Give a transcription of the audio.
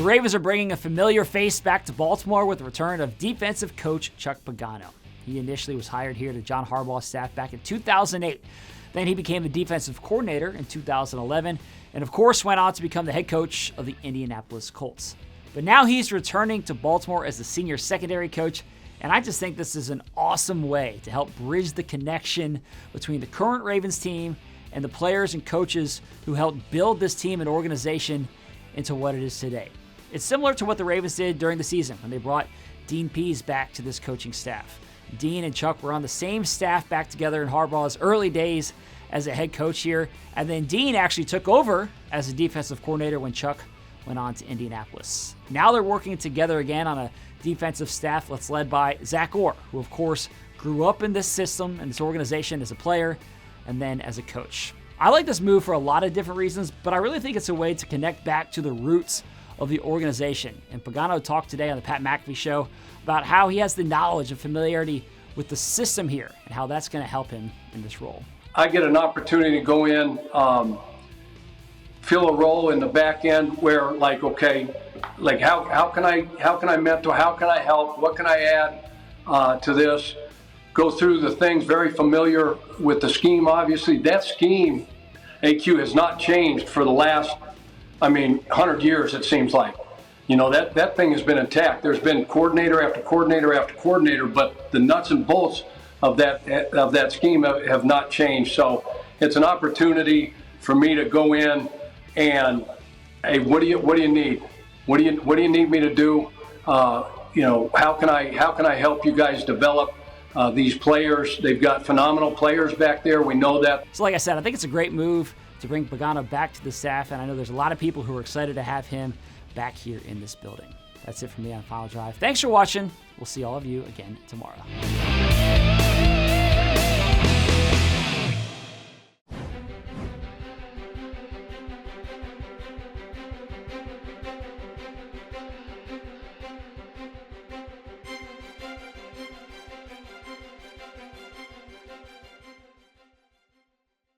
The Ravens are bringing a familiar face back to Baltimore with the return of defensive coach Chuck Pagano. He initially was hired here to John Harbaugh's staff back in 2008. Then he became the defensive coordinator in 2011, and of course went on to become the head coach of the Indianapolis Colts. But now he's returning to Baltimore as the senior secondary coach, and I just think this is an awesome way to help bridge the connection between the current Ravens team and the players and coaches who helped build this team and organization into what it is today. It's similar to what the Ravens did during the season when they brought Dean Pease back to this coaching staff. Dean and Chuck were on the same staff back together in Harbaugh's early days as a head coach here, and then Dean actually took over as a defensive coordinator when Chuck went on to Indianapolis. Now they're working together again on a defensive staff that's led by Zach Orr, who of course grew up in this system and this organization as a player and then as a coach. I like this move for a lot of different reasons, but I really think it's a way to connect back to the roots of the organization. And Pagano talked today on the Pat McAfee Show about how he has the knowledge and familiarity with the system here and how that's going to help him in this role. I get an opportunity to go in, fill a role in the back end where, like, okay, like how can I mentor, how can I help, what can I add to this? Go through the things, very familiar with the scheme. Obviously, that scheme, AQ, has not changed for the last, 100 years, it seems like. You know, that thing has been intact. There's been coordinator after coordinator after coordinator, but the nuts and bolts of that scheme have not changed. So it's an opportunity for me to go in and, hey, what do you need? What do you need me to do? How can I help you guys develop these players? They've got phenomenal players back there. We know that. So like I said, I think it's a great move to bring Pagano back to the staff, and I know there's a lot of people who are excited to have him back here in this building. That's it from me on Final Drive. Thanks for watching. We'll see all of you again tomorrow.